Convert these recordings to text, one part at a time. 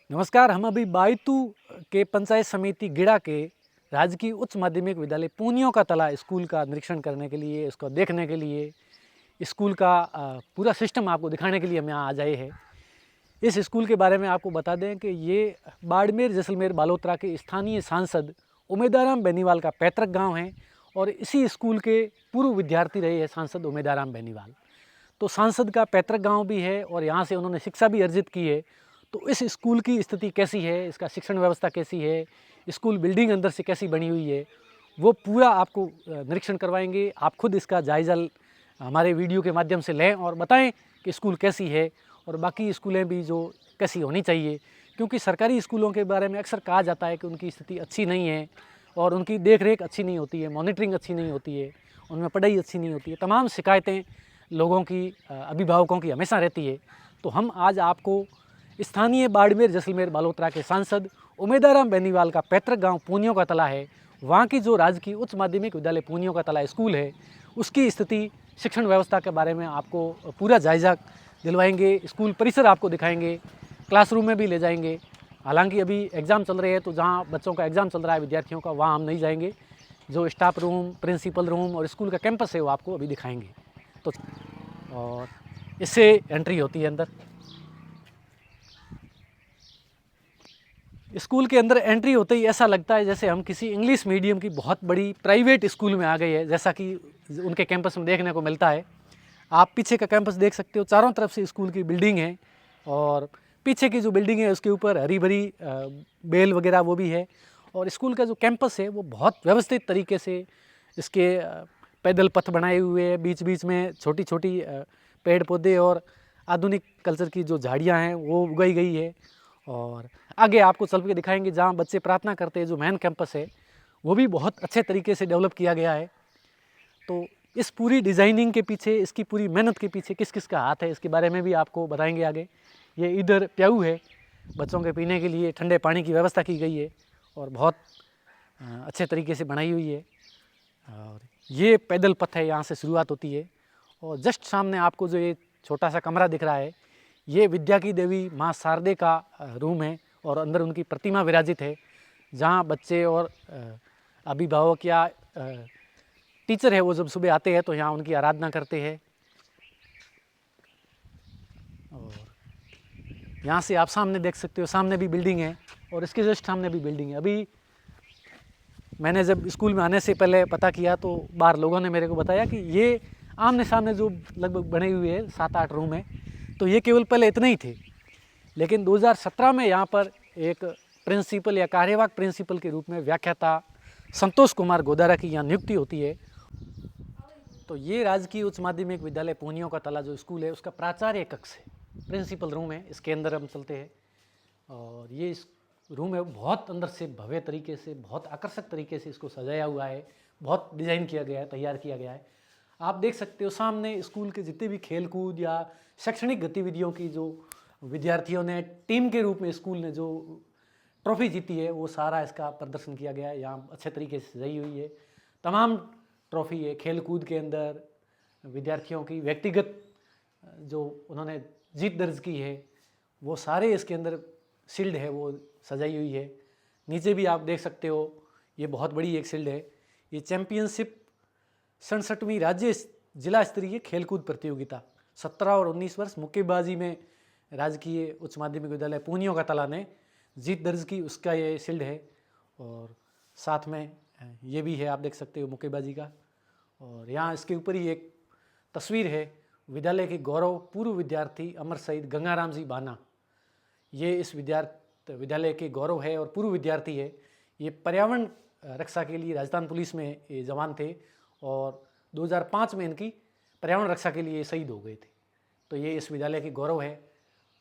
नमस्कार। हम अभी बायतू के पंचायत समिति गिड़ा के राजकीय उच्च माध्यमिक विद्यालय पूनियों का तला स्कूल का निरीक्षण करने के लिए, इसको देखने के लिए, स्कूल का पूरा सिस्टम आपको दिखाने के लिए हम यहाँ आ जाए हैं। इस स्कूल के बारे में आपको बता दें कि ये बाड़मेर जैसलमेर बालोतरा के स्थानीय सांसद उमेदाराम बेनीवाल का पैतृक गांव है और इसी स्कूल के पूर्व विद्यार्थी रहे हैं सांसद उमेदाराम बेनीवाल। तो सांसद का पैतृक गांव भी है और यहाँ से उन्होंने शिक्षा भी अर्जित की है। तो इस स्कूल की स्थिति कैसी है, इसका शिक्षण व्यवस्था कैसी है, स्कूल बिल्डिंग अंदर से कैसी बनी हुई है, वो पूरा आपको निरीक्षण करवाएंगे। आप खुद इसका जायज़ा हमारे वीडियो के माध्यम से लें और बताएं कि स्कूल कैसी है और बाकी स्कूलें भी जो कैसी होनी चाहिए, क्योंकि सरकारी स्कूलों के बारे में अक्सर कहा जाता है कि उनकी स्थिति अच्छी नहीं है और उनकी देख रेख अच्छी नहीं होती है, मॉनिटरिंग अच्छी नहीं होती है, उनमें पढ़ाई अच्छी नहीं होती है। तमाम शिकायतें लोगों की, अभिभावकों की हमेशा रहती है। तो हम आज आपको स्थानीय बाड़मेर जैसलमेर बालोतरा के सांसद उमेदाराम बेनीवाल का पैतृक गांव पूनियों का तला है, वहाँ की जो राजकीय उच्च माध्यमिक विद्यालय पूनियों का तला स्कूल है, उसकी स्थिति, शिक्षण व्यवस्था के बारे में आपको पूरा जायज़ा दिलवाएंगे। स्कूल परिसर आपको दिखाएंगे, क्लासरूम में भी ले जाएंगे। हालांकि अभी एग्ज़ाम चल रहे हैं, तो जहाँ बच्चों का एग्ज़ाम चल रहा है, विद्यार्थियों का, वहाँ हम नहीं जाएंगे। जो स्टाफ रूम, प्रिंसिपल रूम और स्कूल का कैंपस है वो आपको अभी दिखाएंगे। तो और इससे एंट्री होती है अंदर। स्कूल के अंदर एंट्री होते ही ऐसा लगता है जैसे हम किसी इंग्लिश मीडियम की बहुत बड़ी प्राइवेट स्कूल में आ गए हैं, जैसा कि उनके कैंपस में देखने को मिलता है। आप पीछे का कैंपस देख सकते हो, चारों तरफ से स्कूल की बिल्डिंग है और पीछे की जो बिल्डिंग है उसके ऊपर हरी भरी बेल वगैरह वो भी है। और स्कूल का जो कैंपस है वो बहुत व्यवस्थित तरीके से, इसके पैदल पथ बनाए हुए हैं, बीच बीच में छोटी छोटी पेड़ पौधे और आधुनिक कल्चर की जो झाड़ियाँ हैं वो उगाई गई है। और आगे आपको चल के दिखाएंगे जहाँ बच्चे प्रार्थना करते हैं, जो मेन कैंपस है वो भी बहुत अच्छे तरीके से डेवलप किया गया है। तो इस पूरी डिज़ाइनिंग के पीछे, इसकी पूरी मेहनत के पीछे किस किस का हाथ है, इसके बारे में भी आपको बताएंगे आगे। ये इधर प्याऊ है, बच्चों के पीने के लिए ठंडे पानी की व्यवस्था की गई है और बहुत अच्छे तरीके से बनाई हुई है। और ये पैदल पथ है, यहाँ से शुरुआत होती है। और जस्ट सामने आपको जो ये छोटा सा कमरा दिख रहा है, ये विद्या की देवी माँ शारदे का रूम है और अंदर उनकी प्रतिमा विराजित है, जहाँ बच्चे और अभिभावक या टीचर है वो जब सुबह आते हैं तो यहाँ उनकी आराधना करते हैं। और यहाँ से आप सामने देख सकते हो, सामने भी बिल्डिंग है और इसके जस्ट सामने भी बिल्डिंग है। अभी मैंने जब स्कूल में आने से पहले पता किया तो बाहर लोगों ने मेरे को बताया कि ये आमने सामने जो लगभग बने हुए हैं 7-8 रूम है, तो ये केवल पहले इतने ही थे। लेकिन 2017 में यहाँ पर एक प्रिंसिपल या कार्यवाहक प्रिंसिपल के रूप में व्याख्याता संतोष कुमार गोदारा की यहाँ नियुक्ति होती है। तो ये राजकीय उच्च माध्यमिक विद्यालय पूनियों का तला जो स्कूल है उसका प्राचार्य कक्ष है, प्रिंसिपल रूम है, इसके अंदर हम चलते हैं। और ये इस रूम है बहुत अंदर से भव्य तरीके से, बहुत आकर्षक तरीके से इसको सजाया हुआ है, बहुत डिज़ाइन किया गया है, तैयार किया गया है। आप देख सकते हो सामने स्कूल के जितने भी खेल कूद या शैक्षणिक गतिविधियों की जो विद्यार्थियों ने टीम के रूप में स्कूल ने जो ट्रॉफी जीती है वो सारा इसका प्रदर्शन किया गया है। यहाँ अच्छे तरीके से सजाई हुई है, तमाम ट्रॉफी है। खेल कूद के अंदर विद्यार्थियों की व्यक्तिगत जो उन्होंने जीत दर्ज की है वो सारे इसके अंदर शील्ड है वो सजाई हुई है। नीचे भी आप देख सकते हो, ये बहुत बड़ी एक शील्ड है। ये चैम्पियनशिप 67वीं राज्य जिला स्तरीय खेलकूद प्रतियोगिता 17 और 19 वर्ष मुक्केबाजी में राजकीय उच्च माध्यमिक विद्यालय पूनियों का तला ने जीत दर्ज की, उसका ये शील्ड है। और साथ में ये भी है, आप देख सकते हो मुक्केबाजी का। और यहाँ इसके ऊपर ही एक तस्वीर है विद्यालय के गौरव पूर्व विद्यार्थी अमर शहीद गंगाराम जी बाना। ये इस विद्यालय के गौरव है और पूर्व विद्यार्थी है। ये पर्यावरण रक्षा के लिए राजस्थान पुलिस में ये जवान थे और 2005 में इनकी पर्यावरण रक्षा के लिए शहीद हो गए थे। तो ये इस विद्यालय की गौरव है।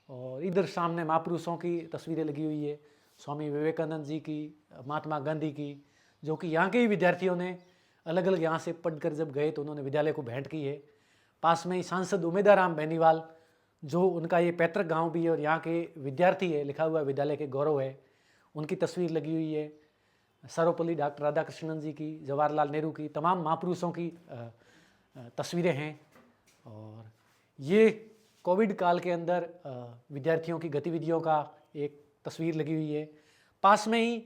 और इधर सामने महापुरुषों की तस्वीरें लगी हुई है, स्वामी विवेकानंद जी की, महात्मा गांधी की, जो कि यहाँ के ही विद्यार्थियों ने अलग अलग यहाँ से पढ़कर जब गए तो उन्होंने विद्यालय को भेंट की है। पास में ही सांसद उमेदाराम बेनीवाल, जो उनका ये पैतृक गांव भी है और यहाँ के विद्यार्थी है, लिखा हुआ विद्यालय के गौरव है, उनकी तस्वीर लगी हुई है। सर्वपल्ली डॉक्टर राधाकृष्णन जी की, जवाहरलाल नेहरू की, तमाम महापुरुषों की तस्वीरें हैं। और ये कोविड काल के अंदर विद्यार्थियों की गतिविधियों का एक तस्वीर लगी हुई है। पास में ही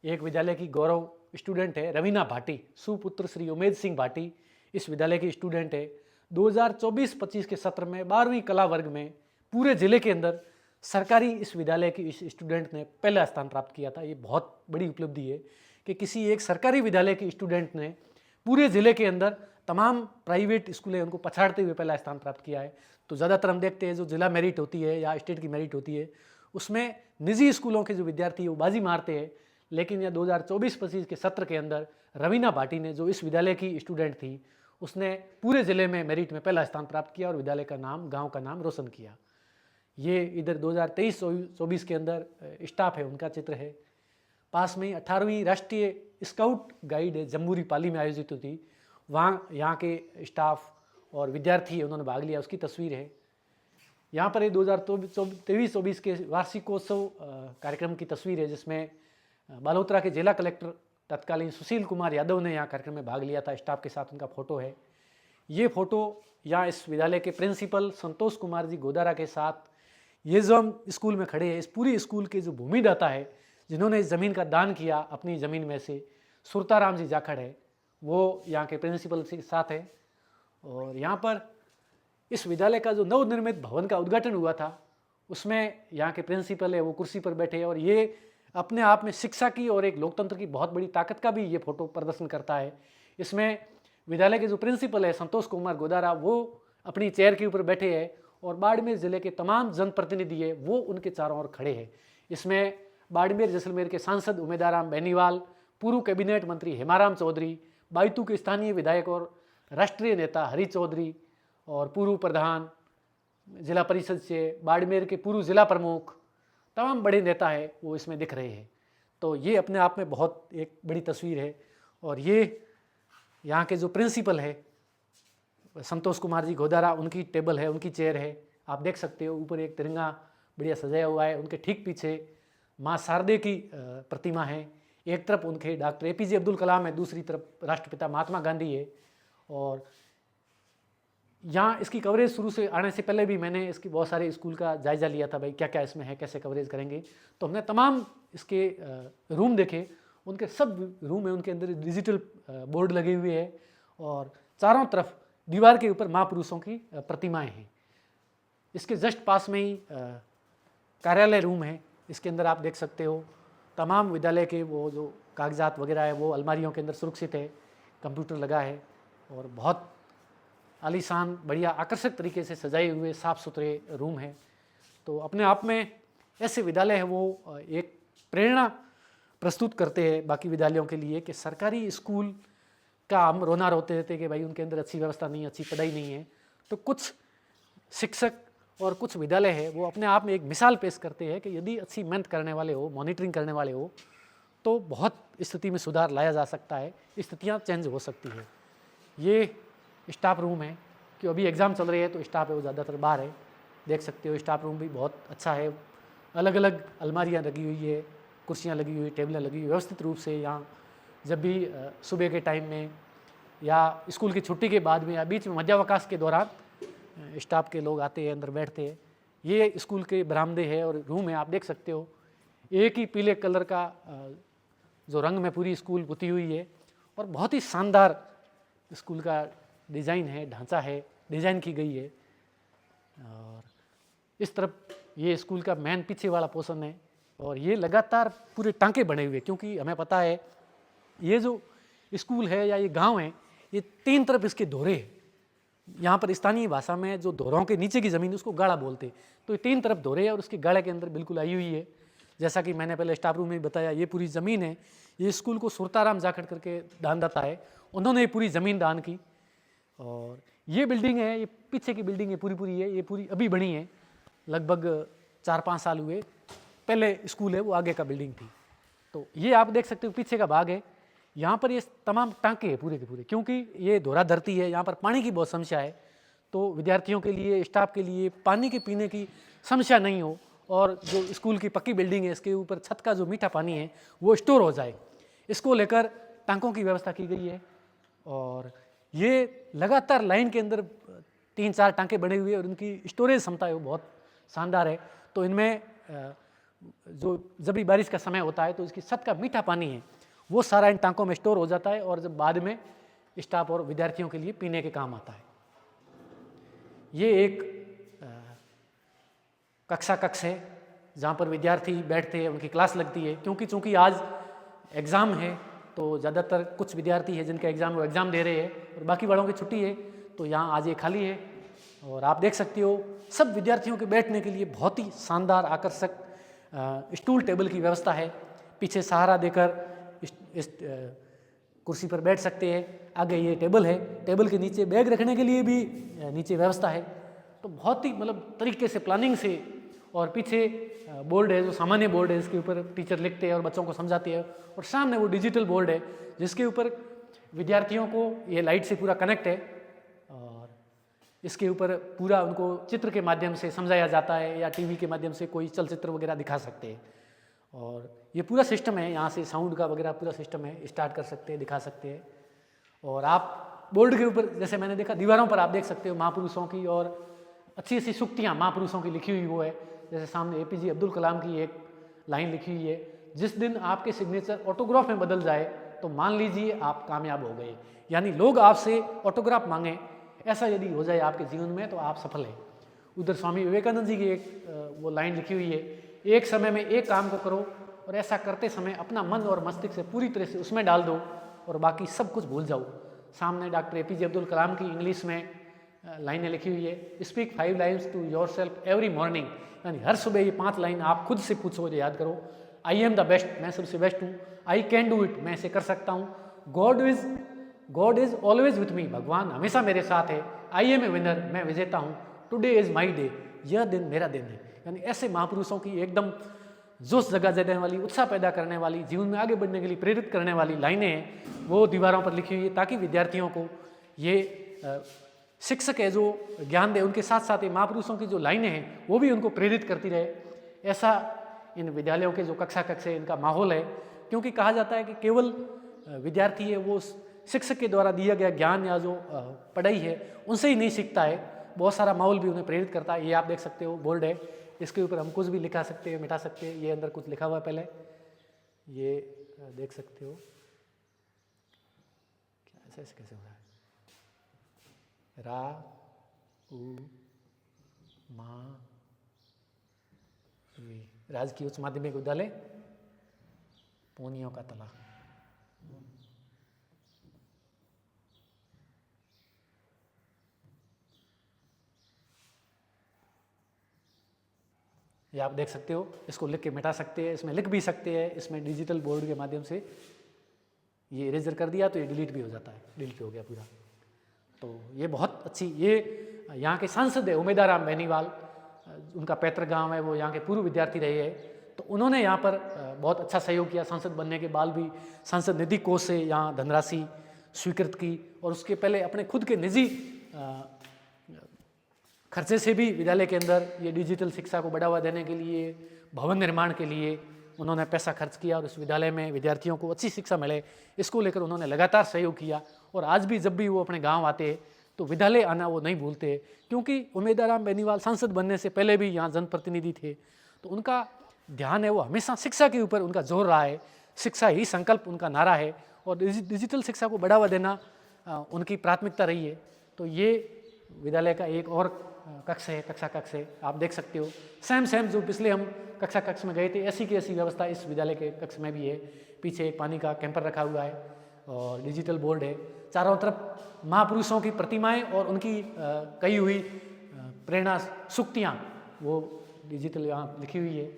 एक विद्यालय की गौरव स्टूडेंट है रवीना भाटी, सुपुत्र श्री उमेद सिंह भाटी इस विद्यालय की स्टूडेंट है। 2024-25 के सत्र में 12वीं कला वर्ग में पूरे जिले के अंदर सरकारी इस विद्यालय की इस स्टूडेंट ने पहला स्थान प्राप्त किया था। ये बहुत बड़ी उपलब्धि है कि किसी एक सरकारी विद्यालय की स्टूडेंट ने पूरे ज़िले के अंदर तमाम प्राइवेट स्कूल हैं उनको पछाड़ते हुए पहला स्थान प्राप्त किया है। तो ज़्यादातर हम देखते हैं जो जिला मेरिट होती है या स्टेट की मेरिट होती है उसमें निजी स्कूलों के जो विद्यार्थी है वो बाजी मारते हैं, लेकिन यह 2024-25 के सत्र के अंदर रवीना भाटी ने जो इस विद्यालय की स्टूडेंट थी उसने पूरे ज़िले में मेरिट में पहला स्थान प्राप्त किया और विद्यालय का नाम, गांव का नाम रोशन किया। ये इधर 2023-24 के अंदर स्टाफ है उनका चित्र है। पास में 18वीं राष्ट्रीय स्काउट गाइड है जम्बूरी पाली में आयोजित हुई थी, वहाँ यहाँ के स्टाफ और विद्यार्थी उन्होंने भाग लिया, उसकी तस्वीर है। यहाँ पर ये 2023-24 के वार्षिकोत्सव कार्यक्रम की तस्वीर है जिसमें बालोतरा के जिला कलेक्टर तत्कालीन सुशील कुमार यादव ने यहाँ कार्यक्रम में भाग लिया था, स्टाफ के साथ उनका फोटो है। ये फोटो यहाँ इस विद्यालय के प्रिंसिपल संतोष कुमार जी गोदारा के साथ ये जो हम स्कूल में खड़े हैं इस पूरी स्कूल के जो भूमिदाता है जिन्होंने इस ज़मीन का दान किया अपनी ज़मीन में से, सुरताराम जी जाखड़ है, वो यहाँ के प्रिंसिपल के साथ है। और यहाँ पर इस विद्यालय का जो नवनिर्मित भवन का उद्घाटन हुआ था उसमें यहाँ के प्रिंसिपल है वो कुर्सी पर बैठे हैं और ये अपने आप में शिक्षा की और एक लोकतंत्र की बहुत बड़ी ताकत का भी ये फोटो प्रदर्शन करता है। इसमें विद्यालय के जो प्रिंसिपल है संतोष कुमार गोदारा वो अपनी चेयर के ऊपर बैठे हैं और बाड़मेर जिले के तमाम जनप्रतिनिधि है वो उनके चारों ओर खड़े हैं। इसमें बाड़मेर जैसलमेर के सांसद उमेदाराम बेनीवाल, पूर्व कैबिनेट मंत्री हेमाराम चौधरी, बायतू के स्थानीय विधायक और राष्ट्रीय नेता हरि चौधरी और पूर्व प्रधान जिला परिषद से, बाड़मेर के पूर्व जिला प्रमुख, तमाम बड़े नेता है वो इसमें दिख रहे हैं। तो ये अपने आप में बहुत एक बड़ी तस्वीर है। और ये यहाँ के जो प्रिंसिपल है संतोष कुमार जी गोदारा, उनकी टेबल है, उनकी चेयर है, आप देख सकते हो। ऊपर एक तिरंगा बढ़िया सजाया हुआ है, उनके ठीक पीछे माँ शारदे की प्रतिमा है। एक तरफ उनके डॉक्टर APJ अब्दुल कलाम है, दूसरी तरफ राष्ट्रपिता महात्मा गांधी है। और यहाँ इसकी कवरेज शुरू से आने से पहले भी मैंने इसकी बहुत सारे स्कूल का जायज़ा लिया था, भाई क्या क्या इसमें है, कैसे कवरेज करेंगे। तो हमने तमाम इसके रूम देखे, उनके सब रूम है उनके अंदर डिजिटल बोर्ड लगे हुए हैं और चारों तरफ दीवार के ऊपर महापुरुषों की प्रतिमाएं हैं। इसके जस्ट पास में ही कार्यालय रूम है, इसके अंदर आप देख सकते हो तमाम विद्यालय के वो जो कागजात वगैरह है वो अलमारियों के अंदर सुरक्षित है, कंप्यूटर लगा है और बहुत आलीशान बढ़िया आकर्षक तरीके से सजाए हुए साफ़ सुथरे रूम है। तो अपने आप में ऐसे विद्यालय है वो एक प्रेरणा प्रस्तुत करते हैं बाकी विद्यालयों के लिए कि सरकारी स्कूल का हम रोना रोते रहते कि भाई उनके अंदर अच्छी व्यवस्था नहीं, अच्छी पढ़ाई नहीं है। तो कुछ शिक्षक और कुछ विद्यालय है वो अपने आप में एक मिसाल पेश करते हैं कि यदि अच्छी मेहनत करने वाले हो, मॉनिटरिंग करने वाले हो तो बहुत स्थिति में सुधार लाया जा सकता है, स्थितियाँ चेंज हो सकती है। ये स्टाफ रूम है कि अभी एग्ज़ाम चल रही है तो स्टाफ है वो ज़्यादातर बाहर है, देख सकते हो। स्टाफ रूम भी बहुत अच्छा है, अलग अलग अलमारियाँ लगी हुई है, कुर्सियाँ लगी हुई, टेबलें लगी हुई, व्यवस्थित रूप से। यहाँ जब भी सुबह के टाइम में या स्कूल की छुट्टी के बाद में या बीच में मध्यावकाश के दौरान स्टाफ के लोग आते हैं, अंदर बैठते हैं। ये स्कूल के बरामदे है और रूम है, आप देख सकते हो। एक ही पीले कलर का जो रंग में पूरी स्कूल पुती हुई है और बहुत ही शानदार स्कूल का डिज़ाइन है, ढांचा है, डिज़ाइन की गई है। और इस तरफ ये स्कूल का मेन पीछे वाला पोर्शन है और ये लगातार पूरे टांके बने हुए, क्योंकि हमें पता है ये जो स्कूल है या ये गांव है ये तीन तरफ इसके धोरे हैं। यहाँ पर स्थानीय भाषा में जो धोरों के नीचे की ज़मीन उसको गाड़ा बोलते हैं। तो ये तीन तरफ धोरे है और उसके गाड़े के अंदर बिल्कुल आई हुई है। जैसा कि मैंने पहले स्टाफ रूम में बताया, ये पूरी ज़मीन है। ये स्कूल को सुरताराम जाखड़ करके दानदाता है, उन्होंने ये पूरी ज़मीन दान की। और ये बिल्डिंग है, ये पीछे की बिल्डिंग है पूरी है, ये पूरी अभी बनी है, लगभग 4-5 साल हुए। पहले स्कूल है वो आगे का बिल्डिंग थी। तो ये आप देख सकते हो पीछे का भाग है। यहाँ पर ये तमाम टांके हैं पूरे के पूरे, क्योंकि ये धोरा धरती है, यहाँ पर पानी की बहुत समस्या है। तो विद्यार्थियों के लिए, स्टाफ के लिए पानी के पीने की समस्या नहीं हो और जो स्कूल की पक्की बिल्डिंग है इसके ऊपर छत का जो मीठा पानी है वो स्टोर हो जाए, इसको लेकर टांकों की व्यवस्था की गई है। और ये लगातार लाइन के अंदर 3-4 टांके बने हुए और उनकी स्टोरेज क्षमता है वो बहुत शानदार है। तो इनमें जो जबरी बारिश का समय होता है तो इसकी छत का मीठा पानी है वो सारा इन टांकों में स्टोर हो जाता है और जब बाद में स्टाफ और विद्यार्थियों के लिए पीने के काम आता है। ये एक कक्षा कक्ष है जहाँ पर विद्यार्थी बैठते हैं, उनकी क्लास लगती है। क्योंकि चूँकि आज एग्ज़ाम है तो ज़्यादातर कुछ विद्यार्थी है जिनका एग्ज़ाम वो एग्ज़ाम दे रहे हैं और बाकी वालों की छुट्टी है, तो यहाँ आज ये खाली है। और आप देख सकते हो सब विद्यार्थियों के बैठने के लिए बहुत ही शानदार आकर्षक स्टूल टेबल की व्यवस्था है। पीछे सहारा देकर इस कुर्सी पर बैठ सकते हैं। आगे ये टेबल है, टेबल के नीचे बैग रखने के लिए भी नीचे व्यवस्था है। तो बहुत ही मतलब तरीके से प्लानिंग से, और पीछे बोर्ड है जो सामान्य बोर्ड है इसके ऊपर टीचर लिखते हैं और बच्चों को समझाते हैं, और सामने वो डिजिटल बोर्ड है जिसके ऊपर विद्यार्थियों को ये लाइट से पूरा कनेक्ट है और इसके ऊपर पूरा उनको चित्र के माध्यम से समझाया जाता है या टीवी के माध्यम से कोई चलचित्र वगैरह दिखा सकते हैं। और ये पूरा सिस्टम है, यहाँ से साउंड का वगैरह पूरा सिस्टम है, स्टार्ट कर सकते हैं, दिखा सकते हैं। और आप बोर्ड के ऊपर जैसे मैंने देखा दीवारों पर आप देख सकते हो महापुरुषों की और अच्छी अच्छी सूक्तियाँ महापुरुषों की लिखी हुई वो है। जैसे सामने APJ अब्दुल कलाम की एक लाइन लिखी हुई है, जिस दिन आपके सिग्नेचर ऑटोग्राफ में बदल जाए तो मान लीजिए आप कामयाब हो गए। यानी लोग आपसे ऑटोग्राफ मांगे, ऐसा यदि हो जाए आपके जीवन में तो आप सफल हैं। उधर स्वामी विवेकानंद जी की एक वो लाइन लिखी हुई है, एक समय में एक काम को करो और ऐसा करते समय अपना मन और मस्तिष्क से पूरी तरह से उसमें डाल दो और बाकी सब कुछ भूल जाओ। सामने डॉक्टर APJ अब्दुल कलाम की इंग्लिश में लाइनें लिखी हुई है, speak 5 lines to yourself every morning. यानी हर सुबह ये 5 लाइन आप खुद से पूछो और याद करो। आई एम द बेस्ट, मैं सबसे बेस्ट हूँ। आई कैन डू इट, मैं इसे कर सकता हूँ। God is always with me, भगवान हमेशा मेरे साथ है। आई एम ए विनर, मैं विजेता हूँ। टुडे इज माई डे, यह दिन मेरा दिन है। यानी ऐसे महापुरुषों की एकदम जोश जगा देने वाली, उत्साह पैदा करने वाली, जीवन में आगे बढ़ने के लिए प्रेरित करने वाली लाइनें हैं वो दीवारों पर लिखी हुई है, ताकि विद्यार्थियों को ये शिक्षक है जो ज्ञान दे, उनके साथ साथ ये महापुरुषों की जो लाइनें हैं वो भी उनको प्रेरित करती रहे। ऐसा इन विद्यालयों के जो कक्षा है इनका माहौल है। क्योंकि कहा जाता है कि केवल विद्यार्थी है वो शिक्षक के द्वारा दिया गया ज्ञान या जो पढ़ाई है उनसे ही नहीं सीखता है, बहुत सारा माहौल भी उन्हें प्रेरित करता है। ये आप देख सकते हो बोर्ड है, इसके ऊपर हम कुछ भी लिखा सकते हैं, मिटा सकते हैं। ये अंदर कुछ लिखा हुआ है पहले, ये देख सकते हो। क्या ऐसे कैसे हो रहा है? रा उ मा वी, राजकीय उच्च माध्यमिक विद्यालय पूनियों का तला। ये आप देख सकते हो, इसको लिख के मिटा सकते हैं, इसमें लिख भी सकते हैं। इसमें डिजिटल बोर्ड के माध्यम से ये इरेजर कर दिया तो ये डिलीट भी हो जाता है, डिलीट हो गया पूरा। तो ये बहुत अच्छी, ये यहाँ के सांसद है उमेदाराम बेनीवाल, उनका पैतृक गांव है, वो यहाँ के पूर्व विद्यार्थी रहे हैं। तो उन्होंने यहाँ पर बहुत अच्छा सहयोग किया। सांसद बनने के बाद भी सांसद निधि कोष से यहाँ धनराशि स्वीकृत की और उसके पहले अपने खुद के निजी खर्चे से भी विद्यालय के अंदर ये डिजिटल शिक्षा को बढ़ावा देने के लिए, भवन निर्माण के लिए उन्होंने पैसा खर्च किया और उस विद्यालय में विद्यार्थियों को अच्छी शिक्षा मिले, इसको लेकर उन्होंने लगातार सहयोग किया। और आज भी जब भी वो अपने गांव आते हैं तो विद्यालय आना वो नहीं भूलते, क्योंकि उमेदाराम बेनीवाल सांसद बनने से पहले भी यहाँ जनप्रतिनिधि थे। तो उनका ध्यान है वो हमेशा शिक्षा के ऊपर उनका जोर रहा है, शिक्षा ही संकल्प उनका नारा है और डिजिटल शिक्षा को बढ़ावा देना उनकी प्राथमिकता रही है। तो ये विद्यालय का एक और कक्ष है, कक्षा कक्ष है, आप देख सकते हो। सेम जो पिछले हम कक्षा कक्ष में गए थे ऐसी की ऐसी व्यवस्था इस विद्यालय के कक्ष में भी है। पीछे एक पानी का कैंपर रखा हुआ है और डिजिटल बोर्ड है। चारों तरफ महापुरुषों की प्रतिमाएं और उनकी कही हुई प्रेरणा सूक्तियाँ वो डिजिटल यहाँ लिखी हुई है।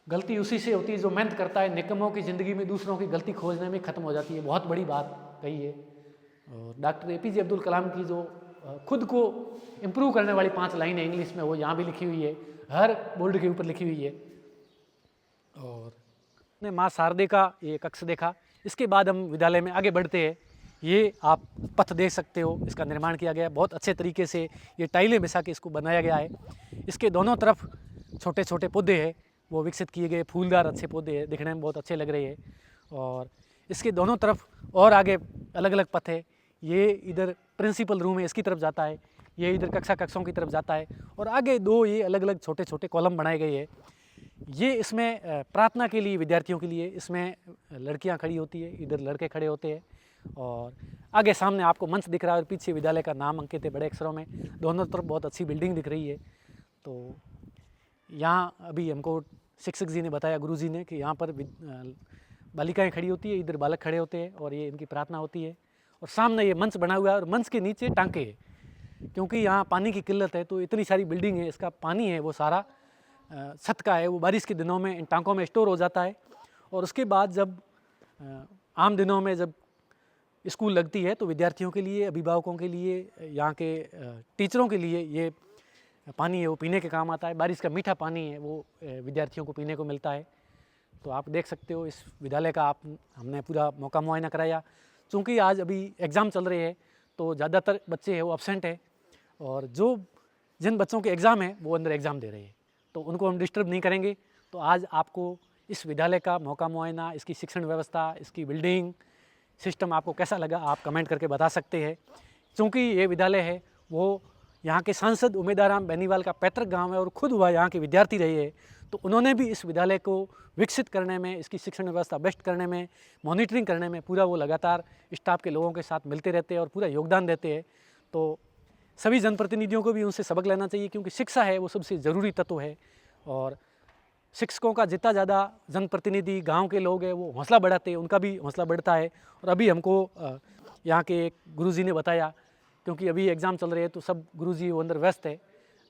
गलती उसी से होती है जो मेहनत करता है, निकम्मों की ज़िंदगी में दूसरों की गलती खोजने में ख़त्म हो जाती है। बहुत बड़ी बात कही है। और डॉक्टर APJ अब्दुल कलाम की जो खुद को इम्प्रूव करने वाली 5 लाइनें इंग्लिश में वो यहाँ भी लिखी हुई है, हर बोर्ड के ऊपर लिखी हुई है। और ने माँ शारदे का ये कक्ष देखा। इसके बाद हम विद्यालय में आगे बढ़ते हैं। ये आप पथ देख सकते हो, इसका निर्माण किया गया है बहुत अच्छे तरीके से। ये टाइलें बिछा के इसको बनाया गया है। इसके दोनों तरफ छोटे छोटे पौधे हैं वो विकसित किए गए, फूलदार अच्छे पौधे हैं, दिखने में बहुत अच्छे लग रहे हैं। और इसके दोनों तरफ और आगे अलग अलग पथ है। ये इधर प्रिंसिपल रूम है, इसकी तरफ जाता है। ये इधर कक्षों की तरफ जाता है। और आगे 2 ये अलग अलग छोटे छोटे कॉलम बनाए गए हैं। ये इसमें प्रार्थना के लिए विद्यार्थियों के लिए इसमें लड़कियां खड़ी होती है, इधर लड़के खड़े होते हैं। और आगे सामने आपको मंच दिख रहा है और पीछे विद्यालय का नाम अंकित है बड़े अक्षरों में। दोनों तरफ बहुत अच्छी बिल्डिंग दिख रही है। तो यहाँ अभी हमको शिक्षक जी ने बताया, गुरु जी ने, कि यहाँ पर बालिकाएं खड़ी होती है, इधर बालक खड़े होते हैं और ये इनकी प्रार्थना होती है। और सामने ये मंच बना हुआ है और मंच के नीचे टांके है, क्योंकि यहाँ पानी की किल्लत है। तो इतनी सारी बिल्डिंग है, इसका पानी है वो सारा छत का है, वो बारिश के दिनों में इन टांकों में स्टोर हो जाता है। और उसके बाद जब आम दिनों में जब स्कूल लगती है तो विद्यार्थियों के लिए, अभिभावकों के लिए, यहाँ के टीचरों के लिए ये पानी है वो पीने के काम आता है। बारिश का मीठा पानी है वो विद्यार्थियों को पीने को मिलता है। तो आप देख सकते हो इस विद्यालय का हमने पूरा मौका मुआयना कराया। चूँकि आज अभी एग्ज़ाम चल रहे हैं तो ज़्यादातर बच्चे हैं वो अब्सेंट है, और जिन बच्चों के एग्ज़ाम है वो अंदर एग्ज़ाम दे रहे हैं, तो उनको हम डिस्टर्ब नहीं करेंगे। तो आज आपको इस विद्यालय का मौका मुआयना, इसकी शिक्षण व्यवस्था, इसकी बिल्डिंग सिस्टम आपको कैसा लगा आप कमेंट करके बता सकते हैं। क्योंकि ये विद्यालय है वो यहाँ के सांसद उमेदाराम बेनीवाल का पैतृक गांव है और खुद वह यहाँ के विद्यार्थी रहे हैं। तो उन्होंने भी इस विद्यालय को विकसित करने में, इसकी शिक्षण व्यवस्था बेस्ट करने में, मॉनिटरिंग करने में पूरा वो लगातार स्टाफ के लोगों के साथ मिलते रहते हैं और पूरा योगदान देते हैं। तो सभी जनप्रतिनिधियों को भी उनसे सबक लेना चाहिए, क्योंकि शिक्षा है वो सबसे ज़रूरी तत्व है। और शिक्षकों का जितना ज़्यादा जनप्रतिनिधि, गांव के लोग हैं वो हौसला बढ़ाते हैं, उनका भी हौसला बढ़ता है। और अभी हमको यहाँ के एक गुरुजी ने बताया, क्योंकि अभी एग्ज़ाम चल रहे हैं तो सब गुरुजी वो अंदर व्यस्त है,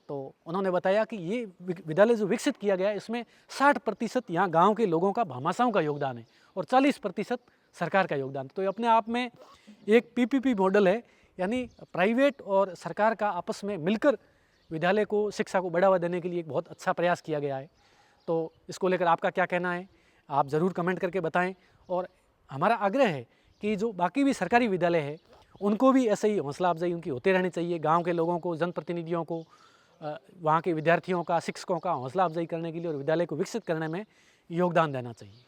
तो उन्होंने बताया कि ये विद्यालय जो विकसित किया गया है इसमें 60% यहाँ गांव के लोगों का, भामाशाहों का योगदान है और 40% सरकार का योगदान। तो ये अपने आप में एक PPP मॉडल है, यानी प्राइवेट और सरकार का आपस में मिलकर विद्यालय को, शिक्षा को बढ़ावा देने के लिए एक बहुत अच्छा प्रयास किया गया है। तो इसको लेकर आपका क्या कहना है आप ज़रूर कमेंट करके बताएं। और हमारा आग्रह है कि जो बाकी भी सरकारी विद्यालय है उनको भी ऐसे ही हौसला अफजाई उनकी होते रहनी चाहिए। गांव के लोगों को, जनप्रतिनिधियों को, वहाँ के विद्यार्थियों का, शिक्षकों का हौसला अफजाई करने के लिए और विद्यालय को विकसित करने में योगदान देना चाहिए।